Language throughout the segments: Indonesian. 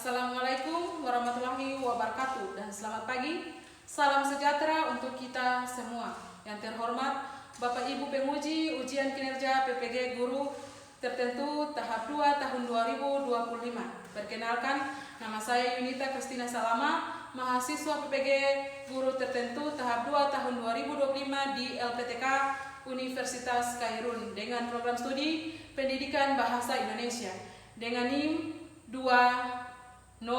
Assalamualaikum warahmatullahi wabarakatuh dan selamat pagi. Salam sejahtera untuk kita semua. Yang terhormat Bapak Ibu penguji ujian kinerja PPG Guru tertentu tahap 2 tahun 2025. Perkenalkan, nama saya Yunita Kristina Salama, mahasiswa PPG Guru tertentu tahap 2 tahun 2025 di LPTK Universitas Khairul dengan program studi Pendidikan Bahasa Indonesia dengan NIM 202000754695.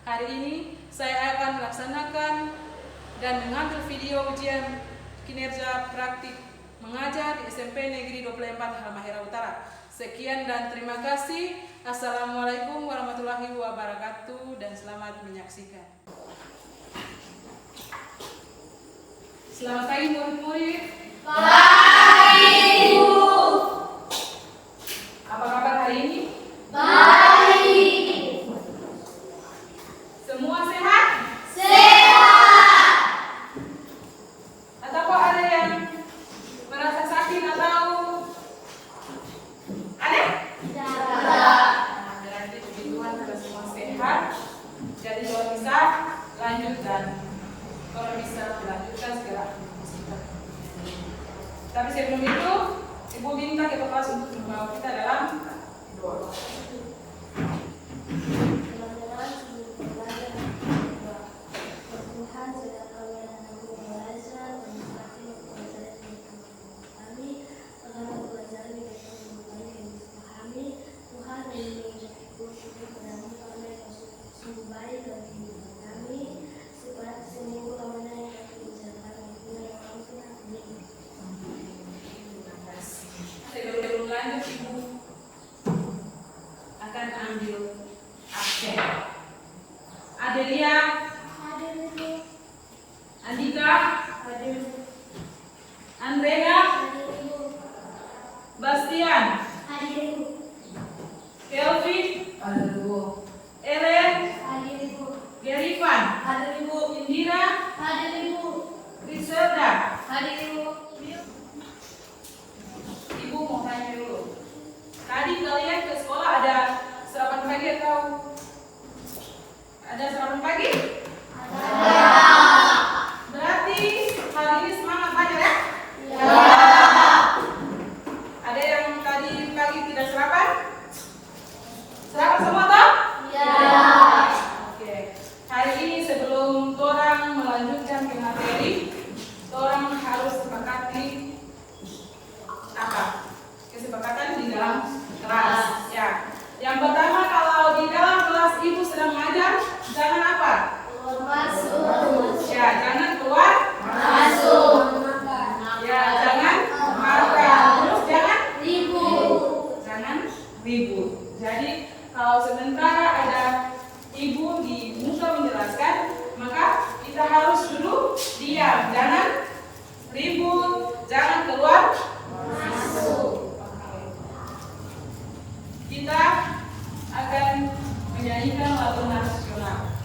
Hari ini saya akan melaksanakan dan mengambil video ujian kinerja praktik mengajar di SMP Negeri 24 Halmahera Utara. Sekian dan terima kasih. Assalamualaikum warahmatullahi wabarakatuh dan selamat menyaksikan. Selamat pagi murid-murid. Baik, Bu. Apa kabar hari ini? Baik. Semua sehat? Sehat. Atau kok ada yang merasa sakit atau ada? Tidak. Berarti puji Tuhan kita semua sehat. Jadi kalau bisa lanjut dan kalau bisa dilanjutkan segera. Tapi sebelum itu, Ibu minta ke kelas untuk membawa kita dalam doa. Sebelum lanjut, Ibu akan ambil absen. Adelia, Andika, Andrea, Bastian, Kelvin, Ellen, Gerifan, Indira, Griselda. Ibu mau tanya dulu. Tadi kalian ke sekolah ada sarapan pagi atau ada sarapan pagi? Berarti hari ini semangat belajar ya? Ada yang tadi pagi tidak sarapan? Sarapan semua toh? Oke. Hari ini sebelum orang melanjutkan ke materi, orang harus sepakati apa? Kesepakatan di dalam kelas. Ya. Yang pertama, kalau di dalam kelas Ibu sedang mengajar, jangan apa? Ya, jangan keluar masuk. Ya, jangan makan. Terus jangan ribut. Jadi kalau sementara ada Ibu di muka menjelaskan, maka kita harus dulu diam, jangan ribut, jangan keluar masuk. Kita akan menyanyikan lagu nasional.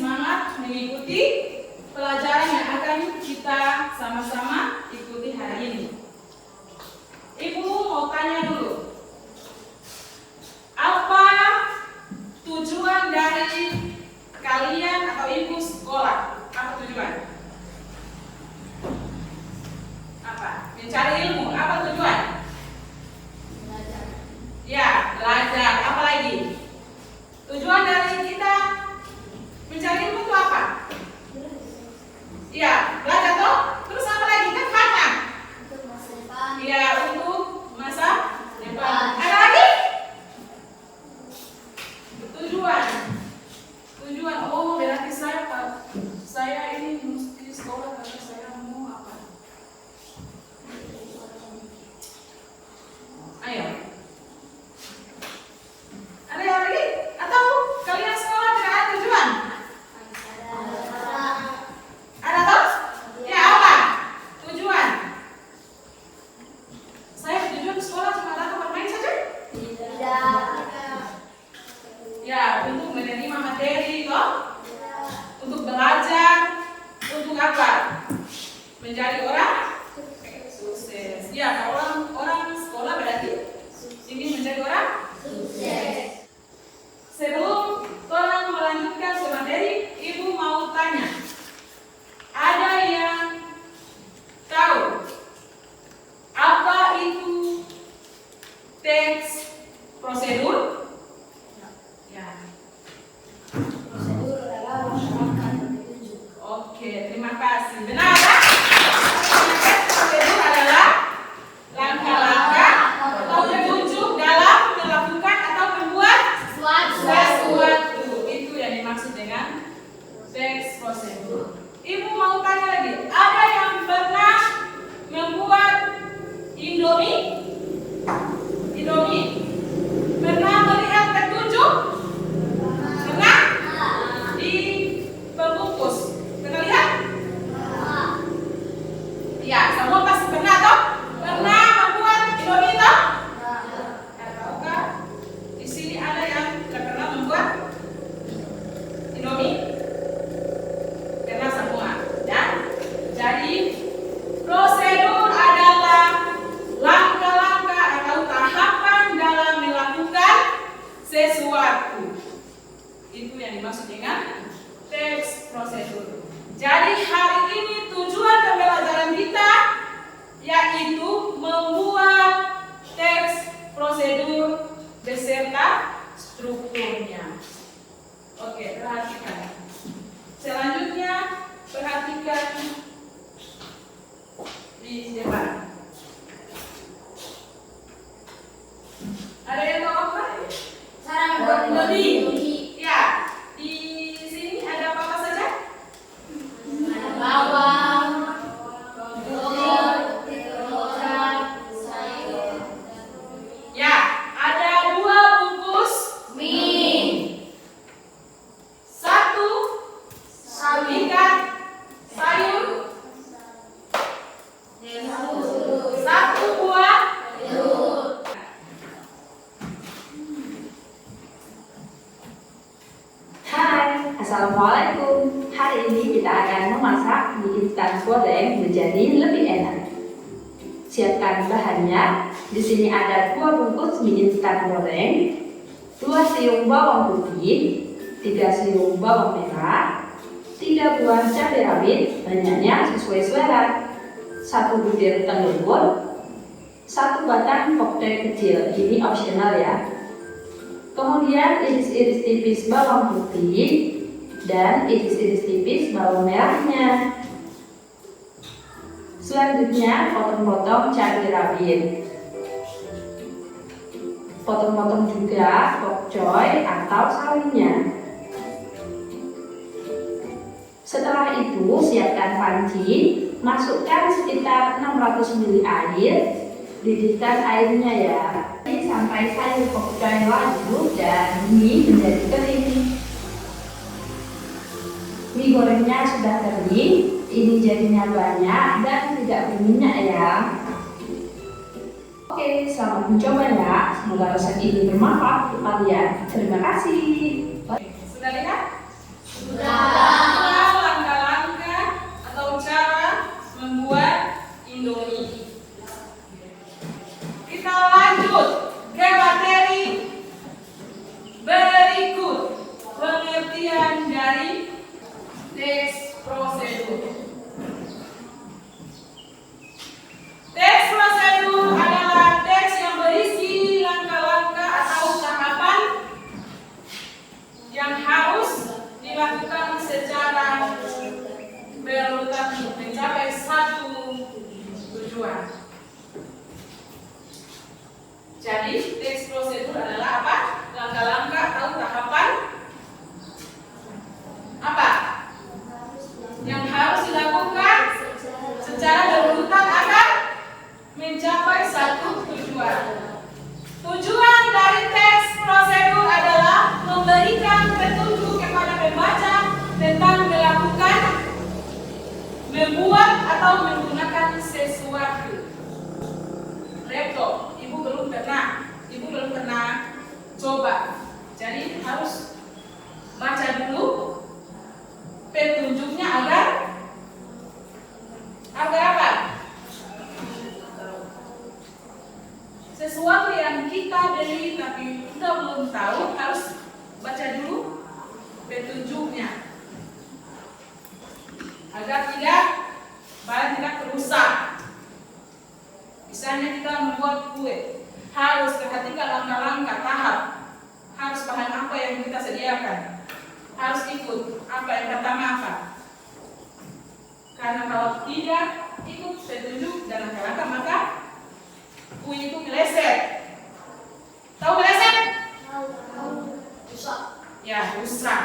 semangat mengikuti pelajaran yang akan kita sama-sama ikuti hari ini. Ibu mau tanya dulu, apa tujuan dari kalian atau ibu sekolah? Apa tujuan? Apa? Mencari ilmu. Apa tujuan? Belajar. Ya, belajar. Apa lagi? Tujuan dari kita mencari ilmu itu apa? Ya, belajar toh. Terus apa lagi? Kan banyak. Untuk masa depan. Ya, untuk masa depan. Ada lagi? Tujuan. Tujuan. Oh, berarti saya ini mesti sekolah karena saya mau apa? Ayo. Ada yang lagi? Atau kalian sekolah tidak ada tujuan? Ada toh? Ya, apa? Tujuan. Saya tujuan sekolah cuma datang bermain saja? Tidak. Ya, untuk menerima materi toh? Untuk belajar, untuk apa? Menjadi orang sukses. Ya, kalau orang sekolah berarti ingin menjadi orang Sukses. Sebelum orang melanjutkan ke materi, ibu mau tanya, ada yang tahu apa itu teks prosedur? Ya. Prosedur adalah langkah-langkah yang ditunjuk. Oke, terima kasih. Benar kan? Teks prosedur adalah langkah-langkah atau petunjuk dalam melakukan atau membuat sesuatu. Itu yang dimaksud dengan teks prosedur. Ibu mau tanya lagi, ada yang pernah membuat Indomie? Pernah melihat petunjuk? Pernah? Di pembungkus. Pernah lihat? Ya, semua pasti pernah toh? Pernah membuat Indomie toh? Ataukah di sini ada yang tidak pernah membuat Indomie? Pernah semua. Dan jadi prosedur adalah langkah-langkah atau tahapan dalam melakukan sesuatu. Itu yang dimaksud dengan teks prosedur. Jadi hari ini tujuan pembelajaran kita yaitu membuat teks prosedur beserta strukturnya. Oke, perhatikan. Selanjutnya perhatikan di depan. Ada yang tahu apa? Cara membuat Indomie. Ya, di sini ada apa saja? Ada bawang, telur, sayur, Ya, ada 2 bungkus mie, satu sawi, ikan sayur, satu buah telur. Hai, Assalamualaikum. Hari ini kita akan memasak mie instan goreng menjadi lebih enak. Siapkan bahannya. Di sini ada 2 bungkus mie instan goreng, 2 siung bawang putih, 3 siung bawang merah, 3 buah cabai rawit, banyaknya sesuai selera, 1 butir telur, 1 batang poktek kecil. Ini opsional ya. Kemudian iris-iris tipis bawang putih dan iris-iris tipis bawang merahnya. Selanjutnya potong-potong cabai rawit. Potong-potong juga pokcoy atau sawinya. Setelah itu siapkan panci, masukkan sekitar 600 ml air, didihkan airnya ya. Sampai sayur pokcoy layu dan mie menjadi kering. Mie gorengnya sudah kering, ini jadinya banyak dan tidak berminyak ya. Oke, selamat mencoba ya. Semoga resep ini bermanfaat untuk kalian. Terima kasih. Sudah lihat? Itulah langkah-langkah atau cara membuat Indomie. Kita lanjut ke materi berikut, pengertian dari teks prosedur. Teks prosedur adalah teks yang berisi langkah-langkah atau tahapan yang harus dilakukan secara berurutan untuk mencapai satu tujuan. Jadi, teks prosedur adalah apa? Langkah-langkah atau tahapan apa? Yang harus dilakukan secara berurutan agar mencapai satu tujuan. Tujuan dari teks prosedur adalah memberikan petunjuk kepada pembaca tentang melakukan, membuat atau menggunakan sesuatu. Laptop, ibu belum pernah coba. Jadi harus baca dulu petunjuknya agar apa? Sesuatu yang kita beli tapi kita belum tahu, harus baca dulu petunjuknya agar barang tidak rusak. Misalnya kita membuat kue, harus perhatikan langkah-langkah tahap, harus paham apa yang kita sediakan, harus ikut apa yang pertama apa. Karena kalau tidak ikut petunjuk dan langkah-langkah, maka kue itu meleset. Tahu meleset? Rusak. Ya, rusak.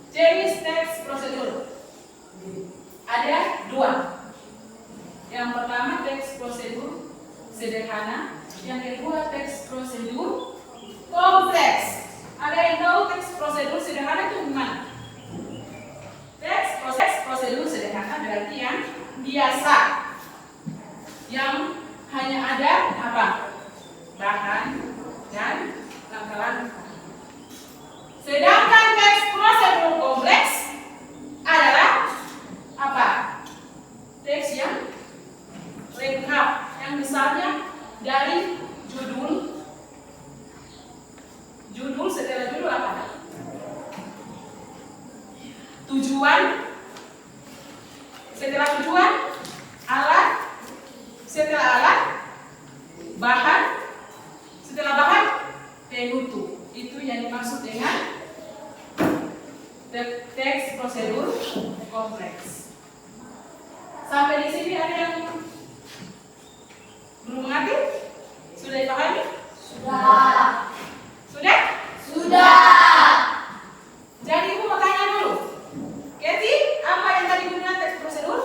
Jadi teks prosedur ada dua. Yang pertama teks prosedur sederhana, yang kedua teks prosedur kompleks. Ada yang tahu teks prosedur sederhana itu gimana? Teks prosedur sederhana berarti yang biasa, yang hanya ada apa? Bahan dan langkah-langkah. Sedangkan teks prosedur kompleks adalah apa? Teks yang lengkap, yang misalnya dari judul setelah judul apa? Tujuan, setelah tujuan, alat, setelah alat, bahan, setelah bahan, penutup. Itu yang dimaksud dengan teks prosedur kompleks. Sampai di sini ada yang belum mengerti? Sudah dipahami? Sudah. Sudah? Sudah. Jadi ibu mau tanya dulu, Keti, apa yang tadi ibu bilang teks prosedur?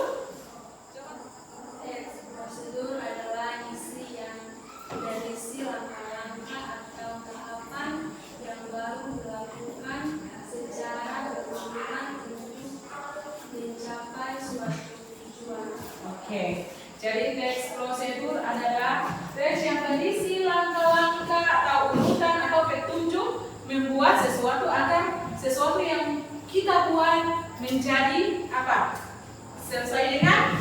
Teks prosedur adalah isi yang berisi langkah-langkah atau tahapan yang baru dilakukan secara berurutan untuk mencapai suatu tujuan. Oke, jadi teks prosedur adalah teks yang berisi langkah-langkah atau urutan atau petunjuk membuat sesuatu agar sesuatu yang kita buat menjadi apa? Selesai dengan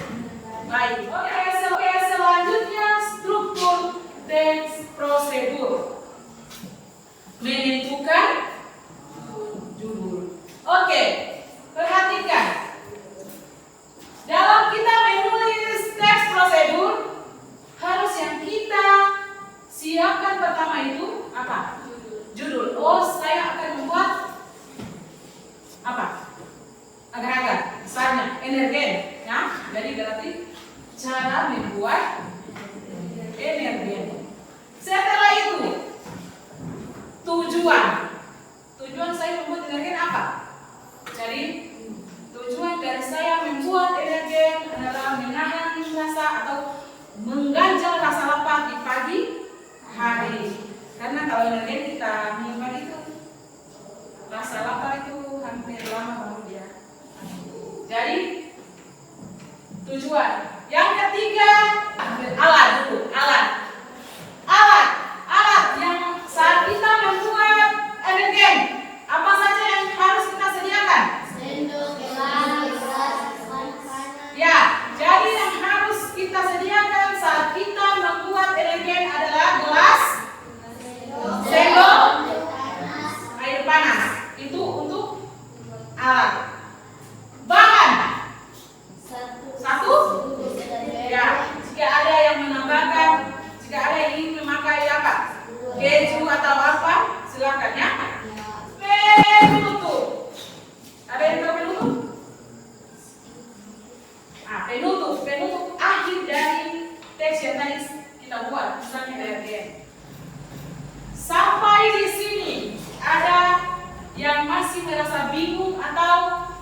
baik. Oke, selanjutnya struktur teks prosedur. Menentukan judul. Oke, perhatikan. Dalam kita menulis teks prosedur, harus yang kita siapkan pertama itu apa? Judul. Oh, saya akan membuat apa? Agar-agar. Misalnya energen, ya. Jadi berarti cara membuat energen. Setelah itu tujuan. Tujuan saya membuat energen apa? Jadi tujuan dari saya membuat energen adalah menahan rasa atau mengganjal rasa lapar di pagi hari. Karena kalau energen kita minum pagi itu rasa lapar itu hampir lama baru dia. Jadi tujuan. Yang ketiga alat dulu, alat yang saat kita membuat energen apa saja yang harus kita sediakan?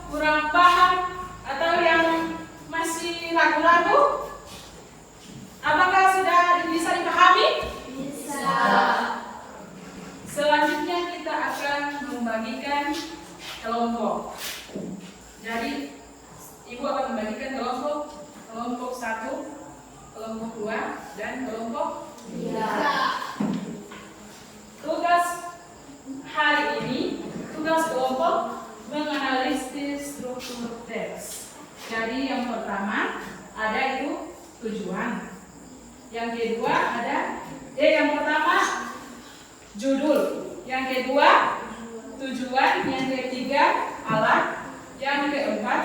kurang paham atau yang masih ragu-ragu? Apakah sudah bisa dipahami? Bisa. Selanjutnya kita akan membagikan kelompok. Jadi Ibu akan membagikan kelompok 1, kelompok 2, dan kelompok 3. Tugas hari ini, tugas kelompok menganalisis struktur teks. Jadi yang pertama ada itu tujuan. Yang kedua yang pertama judul. Yang kedua tujuan. Yang ketiga alat. Yang keempat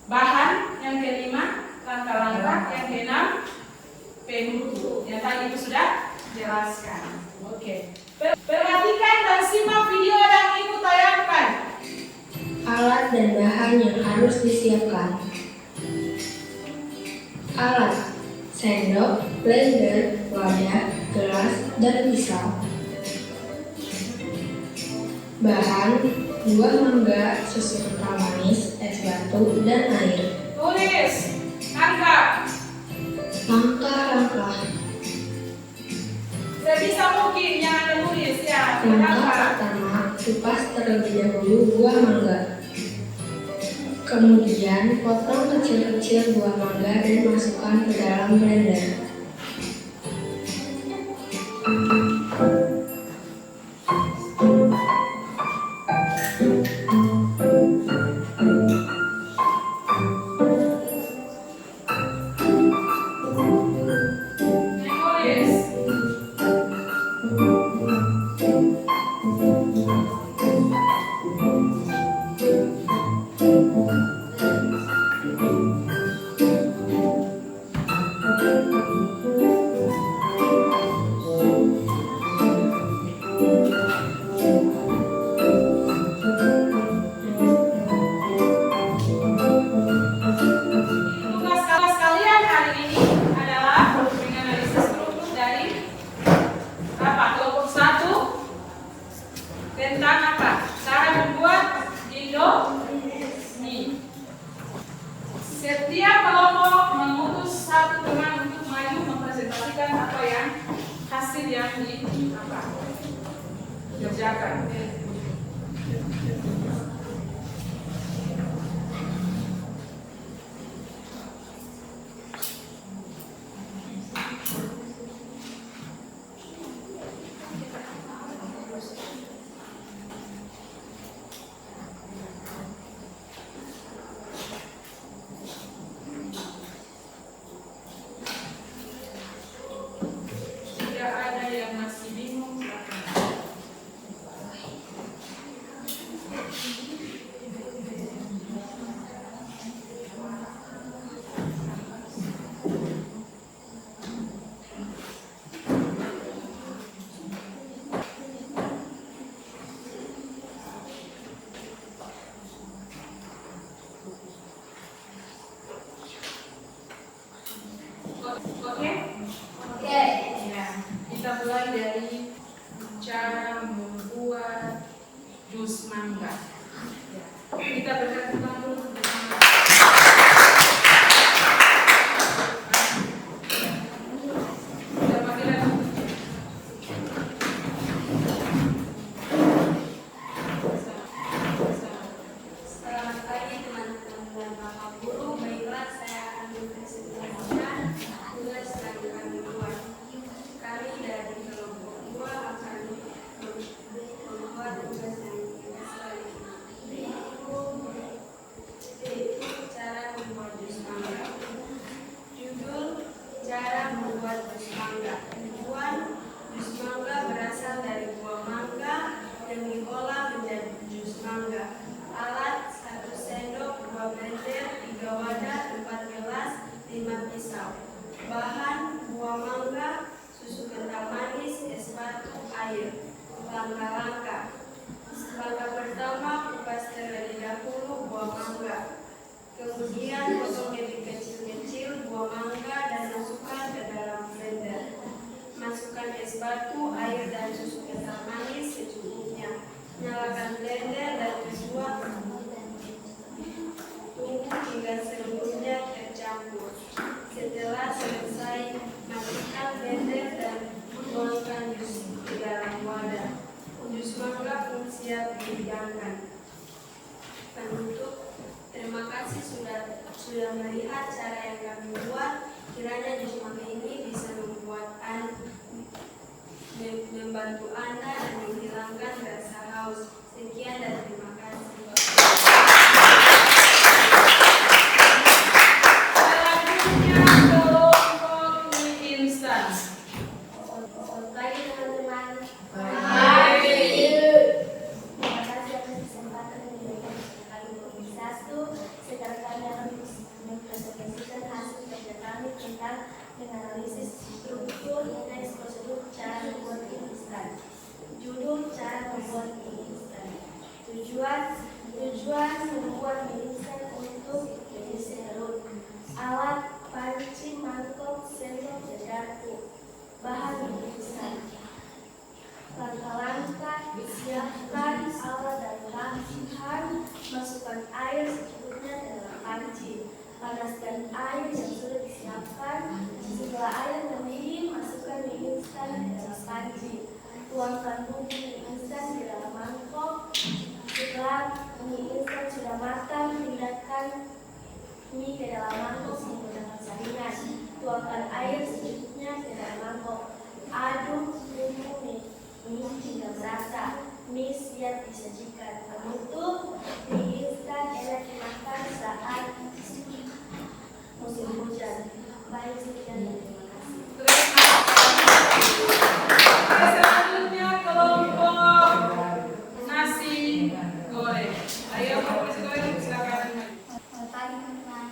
bahan. Yang kelima langkah-langkah. Yang keenam penutup. Yang tadi itu sudah jelaskan. Oke. Perhatikan dan simak video yang Ibu tayangkan. Alat dan bahan yang harus disiapkan. Alat: sendok, blender, wadah, gelas, dan pisau. Bahan: buah mangga, susu kental manis, es batu, dan air. Tulis. Angka. Langkah-langkah. Sebisa mungkin jangan menulis ya. Langkah pertama, kupas terlebih dahulu buah mangga. Kemudian, potong kecil-kecil buah mangga dan masukkan ke dalam blender. Menulis. Tugas kalian hari ini adalah menganalisis struktur dari kelompok 1 tentang cara membuat Indomie. Setiap kelompok mengutus satu teman untuk maju mempresentasikan hasil yang dikerjakan. Jika ada yang masih bingung, silakan. Oke? Ya, kita mulai dari cara membuat jus mangga. Ya. Kita berhentikan dulu dengan kita panggil Selamat pagi teman-teman dan Bapak Guru. Baiklah, saya akan mempresentasikan tugas yang kami buat. Kami dari kelompok 2 akan membuat tugas yang selanjutnya. disidangkan. Penutup, terima kasih sudah melihat cara yang kami buat. Kiranya Jumat ini bisa membantu Anda dan menghilangkan rasa haus. Sekian dan terima kasih. Selanjutnya kelompok mie instan. Selamat pagi teman-teman. Terima kasih atas kesempatan yang diberikan kepada kami Komisi 1. Sekarang kami akan mempresentasikan hasil kerja kami tentang menganalisis struktur, indeks, prosedur, cara membuat mie instan. Judul: cara membuat mie instan. Tujuan membuat mie instan untuk berisi perut. Alat: panci, mangkok, sendok, dan garpu. Bahan mie instan. Langkah-langkah: siapkan alat dan bahan. Masukkan air secukupnya ke dalam panci. Panaskan air yang sudah disiapkan. Setelah air mendidih, masukkan mie instan ke dalam panci. Tuangkan bumbu mie instan di dalam mangkok. Setelah mie instan sudah matang, pindahkan mie ke dalam mangkok menggunakan saringan. Tuangkan air secukupnya ke dalam mangkok. Aduk bumbu mie hingga merata. Mie siap disajikan. Penutup, mie instan enak dimakan saat musim hujan. Baik, sekian dan terima kasih. Selanjutnya kelompok nasi goreng. Ayo kelompok nasi goreng, silakan. Selamat pagi teman-teman.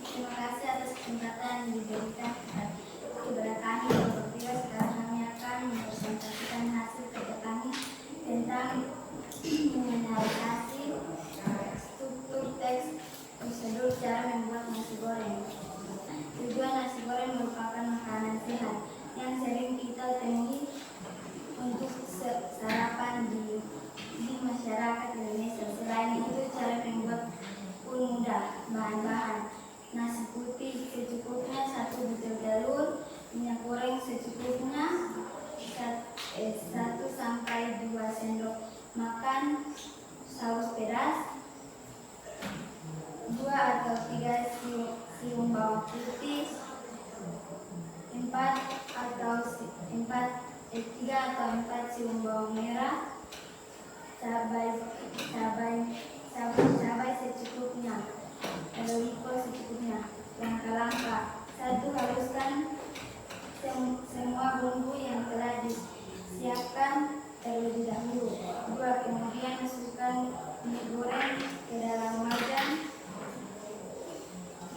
Terima kasih atas kesempatan yang diberikan kepada kami untuk video. Sekarang kami akan mempresentasikan hasil kerja kami tentang menganalisasi struktur, teks, prosedur, cara membuat nasi goreng. Tujuan: nasi goreng merupakan makanan sehat yang sering kita temui untuk sarapan di masyarakat Indonesia. Selain itu, cara membuat pun mudah. Bahan-bahan: nasi putih secukupnya, 1 butir telur, minyak goreng secukupnya, 1 sampai 2 sendok makan saus pedas, 2 atau 3 siung bawang putih, 3 atau 4 siung bawang merah, cabai secukupnya, roiko secukupnya. Langkah-langkah: 1. Haluskan semua bumbu yang telah disiapkan terlebih dahulu. 2. Kemudian masukkan mie goreng ke dalam wajan.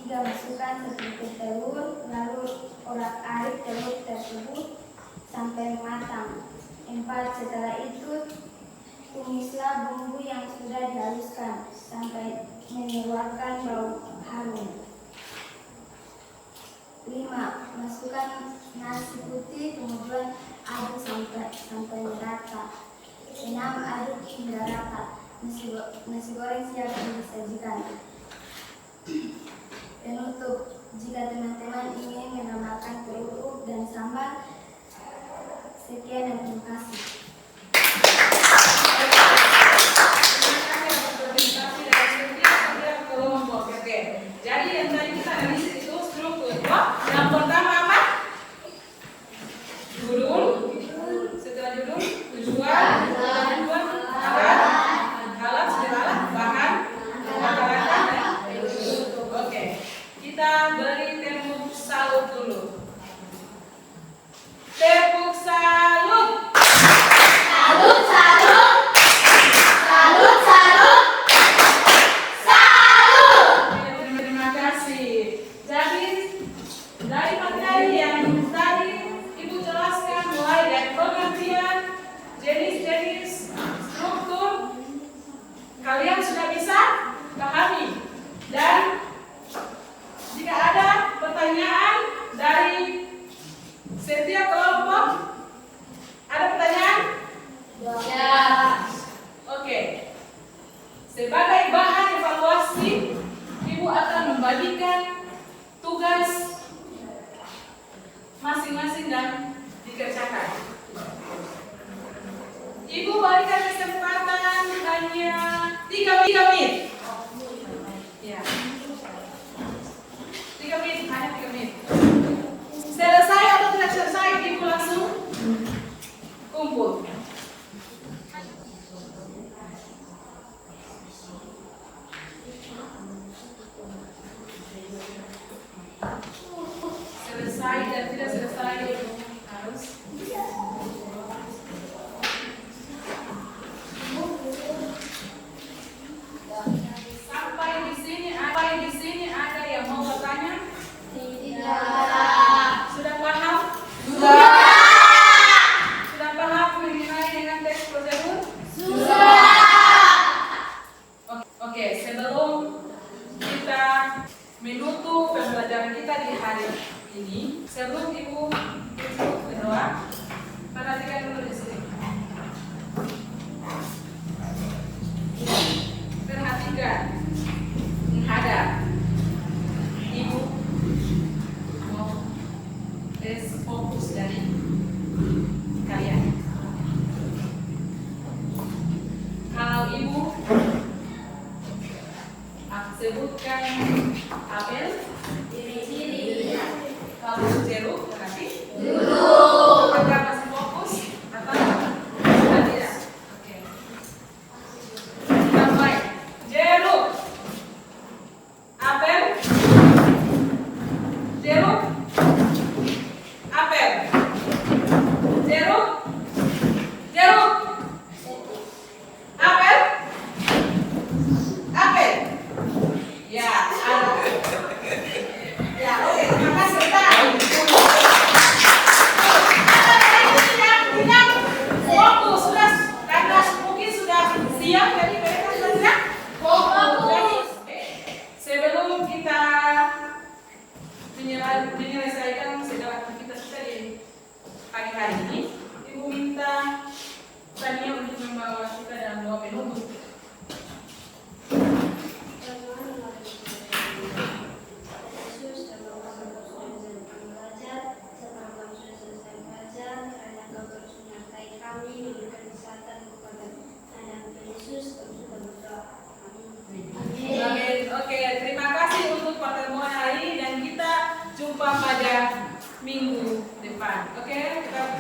3. Masukkan 1 butir telur, lalu orak-arik telur tersebut sampai matang. 4. Setelah itu, tumislah bumbu yang sudah dihaluskan sampai mengeluarkan bau harum. 5. Masukkan nasi putih, kemudian aduk sampai merata. 6. Aduk hingga rata. Nasi goreng siap disajikan. Penutup: jika teman-teman ingin menambahkan kerupuk dan sambal. Sekian dan terima kasih. Jadi yang tadi kita analisis itu struktur. Yang pertama apa? Judul. Setelah judul, tujuan. Setelah tujuan, alat, setelah bahan, langkah-langkah, dan penutup. Oke. Kita beri tepuk salut dulu. Tepuk salut. Salut, salut. Salut, salut. Terima kasih. Jadi dari materi yang tadi Ibu jelaskan mulai dari pengertian, jenis-jenis, struktur, kalian sudah bisa pahami. Dan jika ada pertanyaan dari setiap kelompok, ada pertanyaan? Ya. Oke. Sebagai bahan evaluasi, Ibu akan membagikan tugas masing-masing dan dikerjakan. Ibu berikan kesempatan hanya 3 menit. Ya. 3 menit, hanya 3 menit. Selesai atau tidak selesai, Ibu langsung kumpul. Selesai dan tidak selesai harus sampai di sini ada yang mau bertanya? Sudah paham? Sudah paham mengenai dengan teks prosedur? Oke, sebelum kita menutup pembelajaran kita di hari ini, sebelum Ibu berdoa, perhatikan dulu di sini. Perhatikan, menghadap. Ibu mau tes fokus dari kalian. Kalau Ibu sebutkan apel, diri. Kalau jeruk, berarti apakah masih fokus atau tidak? Oke. Sampai jeruk, apel, jeruk, apel, jeruk, jeruk, apel, apel. Ya, ya, oke, terima kasih. Tidak fokus sudah, karena mungkin sudah siap, jadi mereka sudah siap. Fokus. Sebelum kita menyelesaikan segala aktivitas kita di pagi hari ini, Ibu minta Tania untuk membawa kita dalam doa penutup. Amin. Oke, terima kasih untuk pertemuan hari ini dan kita jumpa pada minggu depan. Oke, kita